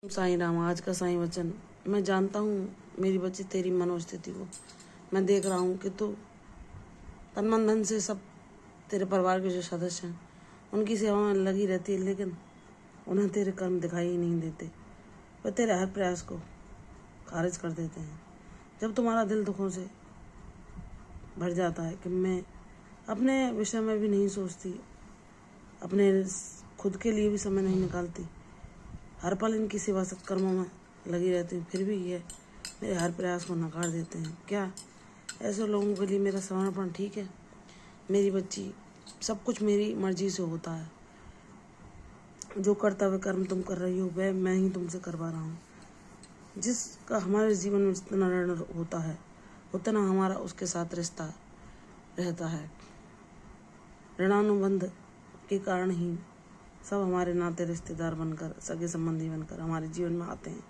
साईं राम। आज का साईं वचन। मैं जानता हूँ मेरी बच्ची तेरी मनोस्थिति को। मैं देख रहा हूँ कि तू तन मन धन से सब तेरे परिवार के जो सदस्य हैं उनकी सेवा में लगी रहती है, लेकिन उन्हें तेरे कर्म दिखाई ही नहीं देते। वे तेरे हर प्रयास को खारिज कर देते हैं। जब तुम्हारा दिल दुखों से भर जाता है कि मैं अपने विषय में भी नहीं सोचती, अपने खुद के लिए भी समय नहीं निकालती, हर पल इनकी सेवा सत्कर्मों में लगी रहती हूँ, फिर भी ये मेरे हर प्रयास को नकार देते हैं। क्या ऐसे लोगों के लिए मेरा समर्पण ठीक है? मेरी बच्ची, सब कुछ मेरी मर्जी से होता है। जो कर्तव्य कर्म तुम कर रही हो वह मैं ही तुमसे करवा रहा हूँ। जिसका हमारे जीवन में जितना ऋण होता है उतना हमारा उसके साथ रिश्ता रहता है। ऋणानुबंध के कारण ही सब हमारे नाते रिश्तेदार बनकर, सगे संबंधी बनकर हमारे जीवन में आते हैं।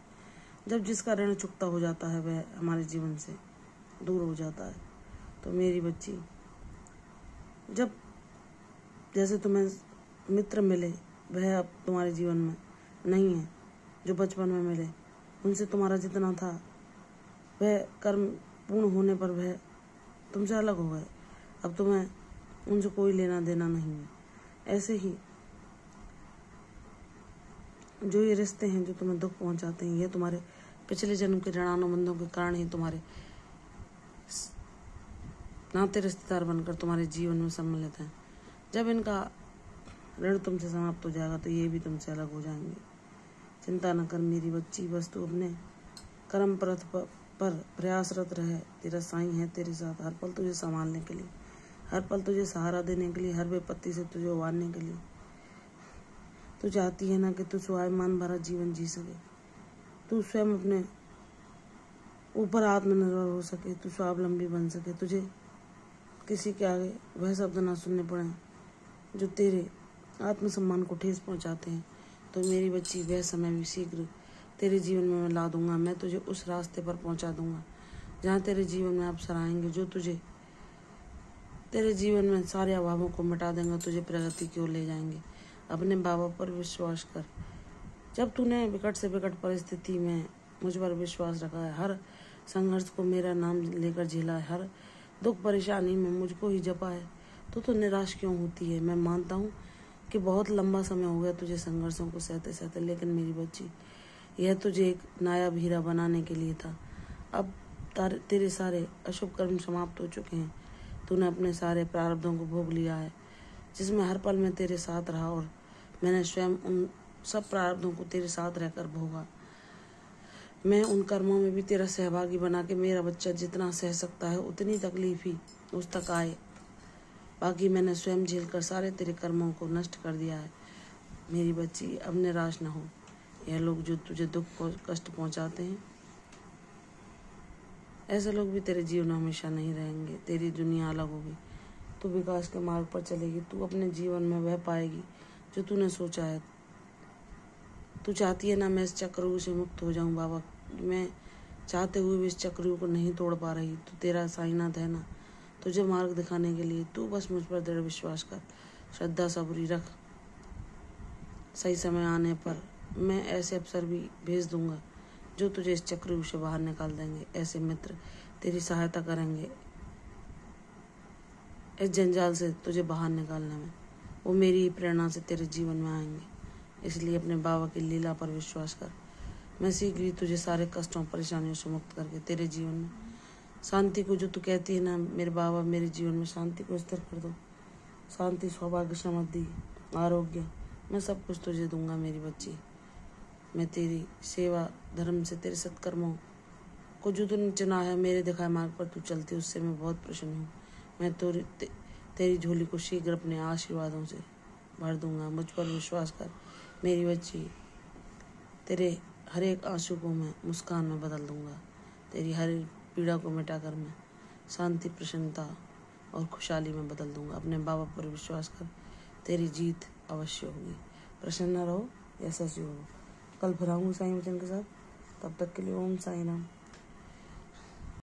जब जिसका ऋण चुकता हो जाता है वह हमारे जीवन से दूर हो जाता है। तो मेरी बच्ची, जब जैसे तुम्हें मित्र मिले वह अब तुम्हारे जीवन में नहीं है, जो बचपन में मिले उनसे तुम्हारा जितना था वह कर्म पूर्ण होने पर वह तुमसे अलग हो गए। अब तुम्हें उनसे कोई लेना देना नहीं है। ऐसे ही जो ये रिश्ते हैं जो तुम्हें दुख पहुंचाते हैं, ये तुम्हारे पिछले जन्म के ऋणानुबंधों के कारण ही तुम्हारे नाते रिश्तेदार बनकर तुम्हारे जीवन में सम्मिलित हैं। जब इनका ऋण तुमसे समाप्त हो जाएगा तो ये भी तुमसे अलग हो जाएंगे। चिंता न कर मेरी बच्ची, बस तू अपने कर्म पथ पर प्रयासरत रहे। तेरा साईं है तेरे साथ, हर पल तुझे संभालने के लिए, हर पल तुझे सहारा देने के लिए, हर विपत्ति से तुझे उबारने के लिए। तू चाहती है ना कि तू स्वाभिमान भरा जीवन जी सके, तू स्वयं अपने ऊपर आत्मनिर्भर हो सके, तू स्वावलंबी बन सके, तुझे किसी के आगे वह शब्द ना सुनने पड़े जो तेरे आत्मसम्मान को ठेस पहुंचाते हैं। तो मेरी बच्ची, वह समय भी शीघ्र तेरे जीवन में मैं ला दूंगा। मैं तुझे उस रास्ते पर पहुंचा दूंगा जहाँ तेरे जीवन में अवसर आएंगे जो तुझे तेरे जीवन में सारे अभावों को मिटा देंगे, तुझे प्रगति की ओर ले जाएंगे। अपने बाबा पर विश्वास कर। जब तूने विकट से विकट परिस्थिति में मुझ पर विश्वास रखा है, हर संघर्ष को मेरा नाम लेकर झेला है, हर दुख परेशानी में मुझको ही जपा है, तो निराश क्यों होती है? मैं मानता हूँ कि बहुत लंबा समय हो गया तुझे संघर्षों को सहते सहते, लेकिन मेरी बच्ची, यह तुझे एक नायाब हीरा बनाने के लिए था। अब तेरे सारे अशुभ कर्म समाप्त हो चुके हैं। तूने अपने सारे प्रारब्धों को भोग लिया है, जिसमें हर पल में तेरे साथ रहा, और मैंने स्वयं उन सब प्रारब्धों को तेरे साथ रहकर भोगा। मैं उन कर्मों में भी तेरा सहभागी बना के मेरा बच्चा जितना सह सकता है उतनी तकलीफ ही उस तक आए। बाकी मैंने स्वयं झेलकर सारे तेरे कर्मों को नष्ट कर दिया है। मेरी बच्ची, अब निराश न हो। यह लोग जो तुझे दुख कष्ट पहुंचाते हैं, ऐसे लोग भी तेरे जीवन में हमेशा नहीं रहेंगे। तेरी दुनिया अलग होगी, तू विकास के मार्ग पर चलेगी, तू अपने जीवन में वह पाएगी जो तूने सोचा है। तू चाहती है ना मैं इस चक्रव्यूह से मुक्त हो जाऊं बाबा, मैं चाहते हुए भी इस चक्रव्यूह को नहीं तोड़ पा रही। तो तेरा साईनाथ है ना तुझे मार्ग दिखाने के लिए। तू बस मुझ पर दृढ़ विश्वास कर, श्रद्धा सबूरी रख। सही समय आने पर मैं ऐसे अवसर भी भेज दूंगा जो तुझे इस चक्रव्यूह से बाहर निकाल देंगे। ऐसे मित्र तेरी सहायता करेंगे इस जंजाल से तुझे बाहर निकालने में। वो मेरी ही प्रेरणा से तेरे जीवन में आएंगे। इसलिए अपने बाबा की लीला पर विश्वास कर। मैं शीघ्र ही तुझे सारे कष्टों परेशानियों से मुक्त करके तेरे जीवन में शांति को, जो तू कहती है ना मेरे बाबा मेरे जीवन में शांति को स्थिर कर दो, शांति, सौभाग्य, समृद्धि, आरोग्य, मैं सब कुछ तुझे दूंगा मेरी बच्ची। मैं तेरी सेवा धर्म से, तेरे सत्कर्मों को जो तूने चुना है, मेरे दिखाए मार्ग पर तू चलती, उससे मैं बहुत प्रसन्न हूँ। मैं तेरी झोली को शीघ्र अपने आशीर्वादों से भर दूंगा। मुझ पर विश्वास कर मेरी बच्ची। तेरे हर एक आंसू को मैं मुस्कान में बदल दूंगा। तेरी हर पीड़ा को मिटाकर मैं शांति, प्रसन्नता और खुशहाली में बदल दूंगा। अपने बाबा पर विश्वास कर, तेरी जीत अवश्य होगी। प्रसन्न रहो, यशस्वी हो। कल फिर आऊँगी साईं वचन के साथ। तब तक के लिए ओम साईं राम।